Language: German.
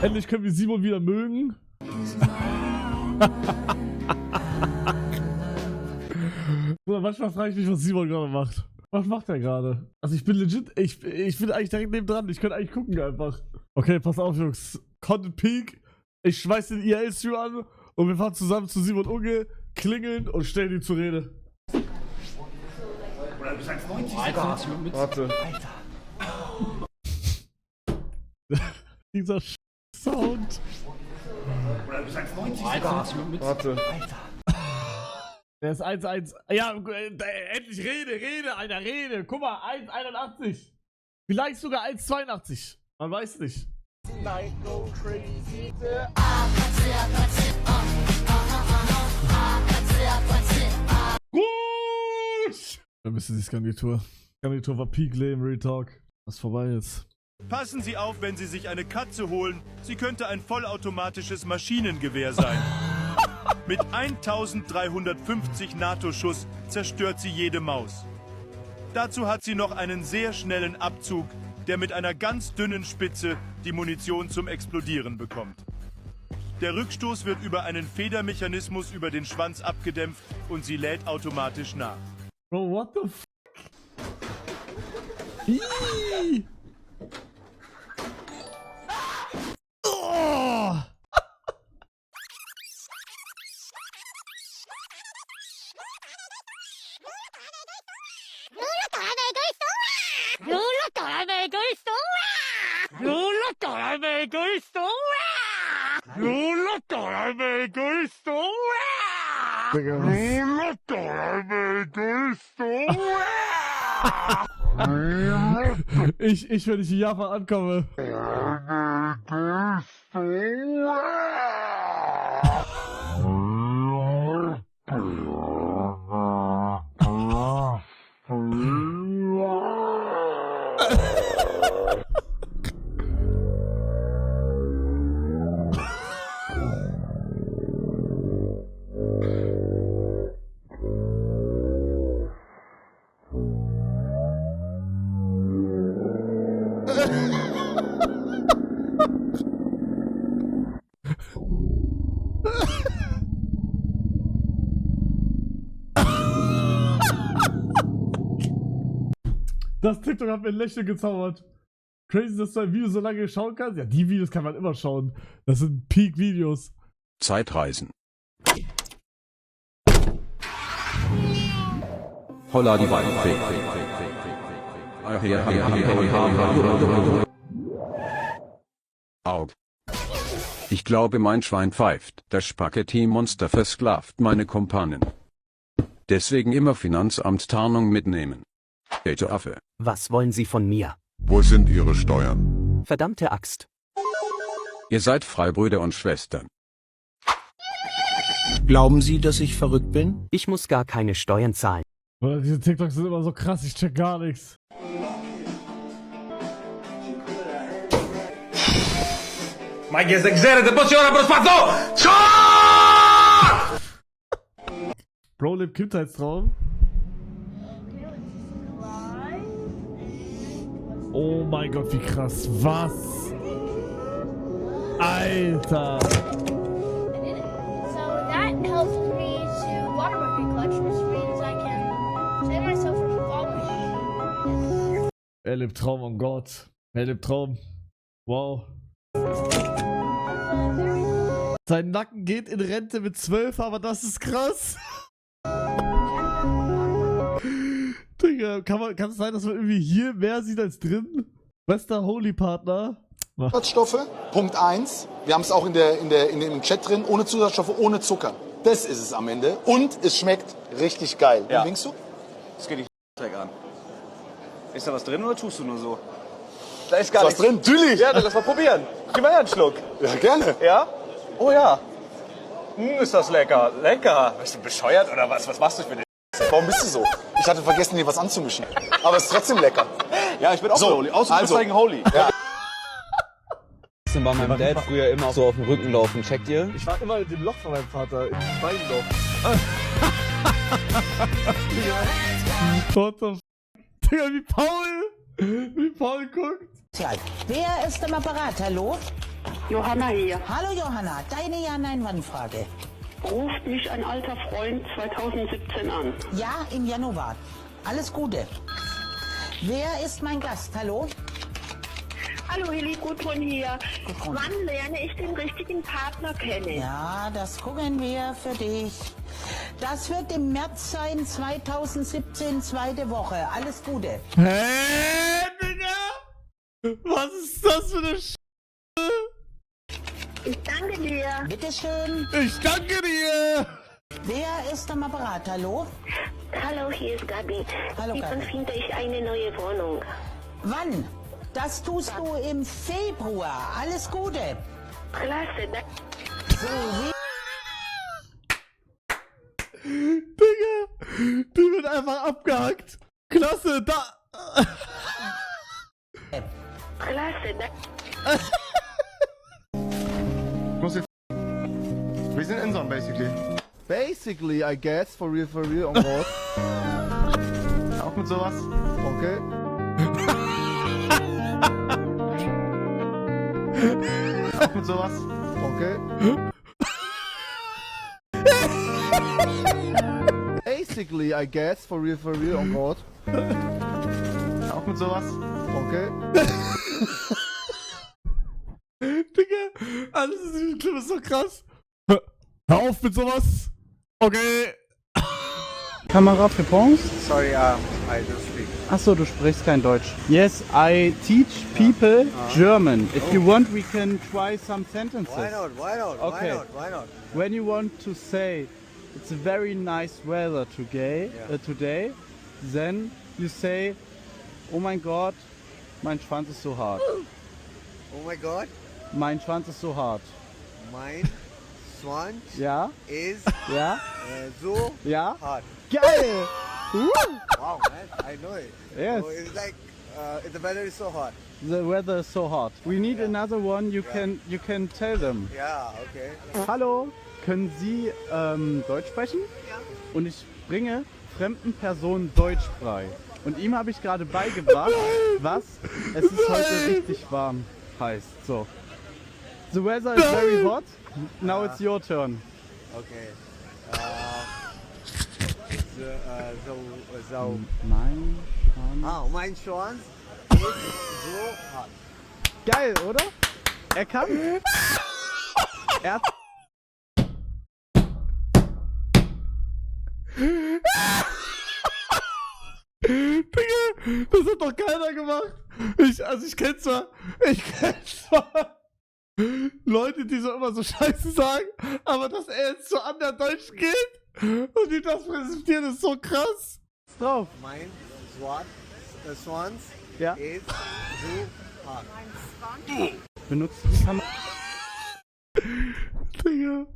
Endlich können wir Simon wieder mögen. Oder manchmal frage ich mich, was Simon gerade macht. Was macht er gerade? Also ich bin legit, ich bin eigentlich direkt neben dran. Ich könnte eigentlich gucken einfach. Okay, pass auf, Jungs. Content Peak. Ich schmeiß den IRL-Stream an und wir fahren zusammen zu Simon Unge, klingeln und stellen ihn zur Rede. Oder du sagst 90 Alter, warte. Alter. Dieser Sound. Oder du sagst 90 Alter, warte. Alter. Der ist 1,1. Ja, endlich Rede, Alter, Rede. Guck mal, 1,81. Vielleicht sogar 1,82. Man weiß nicht. Gut! Wir müssen die Skanditur. Skanditur war Peak Lame, Real Talk. Was vorbei ist. Passen Sie auf, wenn Sie sich eine Katze holen. Sie könnte ein vollautomatisches Maschinengewehr sein. Mit 1350 NATO-Schuss zerstört sie jede Maus. Dazu hat sie noch einen sehr schnellen Abzug, der mit einer ganz dünnen Spitze die Munition zum Explodieren bekommt. Der Rückstoß wird über einen Federmechanismus über den Schwanz abgedämpft und sie lädt automatisch nach. Bro, what the f***? Ihhh. Oh. Ich, wenn ich in Japan ankomme. Das TikTok hat mir ein Lächeln gezaubert. Crazy, dass du ein Video so lange schauen kannst. Ja, die Videos kann man immer schauen. Das sind Peak-Videos. Zeitreisen. Holla die Beine. Aug. Ich glaube, mein Schwein pfeift. Das Spaghetti-Monster versklavt meine Kumpanen. Deswegen immer Finanzamt-Tarnung mitnehmen. Alter Affe. Was wollen Sie von mir? Wo sind Ihre Steuern? Verdammte Axt. Ihr seid Freibrüder und Schwestern. Glauben Sie, dass ich verrückt bin? Ich muss gar keine Steuern zahlen. Boah, diese TikToks sind immer so krass, ich check gar nichts. Ma che se quiser te posso ora per spazio! Bro lebt Kindheitstraum. Oh mein Gott, wie krass. Was? Alter. So that helps me to water bucket clutch, which means I can save myself from falling. Er lebt Traum, oh Gott. Er lebt Traum. Wow. Sein Nacken geht in Rente mit 12, aber das ist krass. Digga, kann es sein, dass man irgendwie hier mehr sieht als drin? Bester Holy-Partner. Zusatzstoffe, Punkt 1. Wir haben es auch im Chat drin. Ohne Zusatzstoffe, ohne Zucker. Das ist es am Ende. Und es schmeckt richtig geil. Ja. Wie winkst du? Das geht nicht Dreck an. Ist da was drin oder tust du nur so? Da ist gar Ist nichts was drin? Natürlich. Ja, dann lass mal probieren. Gib mal her einen Schluck. Ja, gerne. Ja? Oh ja. Ist das lecker. Lecker. Bist du bescheuert oder was? Was machst du für den? Warum bist du so? Ich hatte vergessen, dir was anzumischen. Aber es ist trotzdem lecker. Ja, ich bin auch So, Holy. Ausrufezeichen Holy. Ja. Ich war meinem Dad früher immer so auf dem Rücken laufen, checkt ihr? Ich war immer in dem Loch von meinem Vater, in dem Beinloch. What the f***? Digga, wie Paul guckt. Tja, wer ist am Apparat? Hallo? Johanna hier. Hallo Johanna, deine Ja-Nein-Wann-Frage. Ruft mich ein alter Freund 2017 an. Ja, im Januar. Alles Gute. Wer ist mein Gast? Hallo? Hallo Hilly, Gudrun hier. Gudrun. Wann lerne ich den richtigen Partner kennen? Ja, das gucken wir für dich. Das wird im März sein, 2017, zweite Woche. Alles Gute. Hä, Digga? Was ist das für eine Ich danke dir. Bitteschön. Ich danke dir! Wer ist am Apparat? Hallo? Hallo, hier ist Gabi. Hallo, Wie Gabi. finde ich eine neue Wohnung? Wann? Das tust du im Februar. Alles Gute. Klasse, So, wie... Digga, die wird einfach abgehackt. Klasse, da. Klasse, Wir sind Insom, basically. Basically, I guess, for real, on board. Auch mit sowas? Okay. Auch mit sowas? Okay. Basically, I guess, for real, on board. Auch mit sowas? Okay. Digga, alles ist nicht schlimm, ist so krass. Hör auf mit sowas. Okay. Kamera Réponse? Sorry, I don't speak. Achso, du sprichst kein Deutsch. Yes, I teach people German. If you want, we can try some sentences. Why not? Okay. Why not? When you want to say it's a very nice weather today, then you say, oh mein Gott, mein Schwanz ist so hart. Oh my god, Mein Schwanz ist so hart. mein Schwanz Ja? is Ja? so Ja? hot. Geil! Wow, man, I know it. Yes. So it's like, the weather is so hot. The weather is so hot. We need another one. You can tell them. Yeah, okay. Hallo, können Sie Deutsch sprechen? Ja. Und ich bringe fremden Personen Deutsch bei. Und ihm habe ich gerade beigebracht, was es ist heute richtig warm heißt. So. The weather is very hot. Now it's your turn. Okay. So. Mein Schwanz. Mein Schwanz ist so hot. Geil, oder? Er kann. Er hat Digga, das hat doch keiner gemacht. Ich kenn zwar Leute, die so immer so Scheiße sagen, aber dass er jetzt so an der Deutsch geht und die das präsentiert, ist so krass. drauf. Mein Schwanz Ja. ist so hot. Benutzt die Kamera. Digga.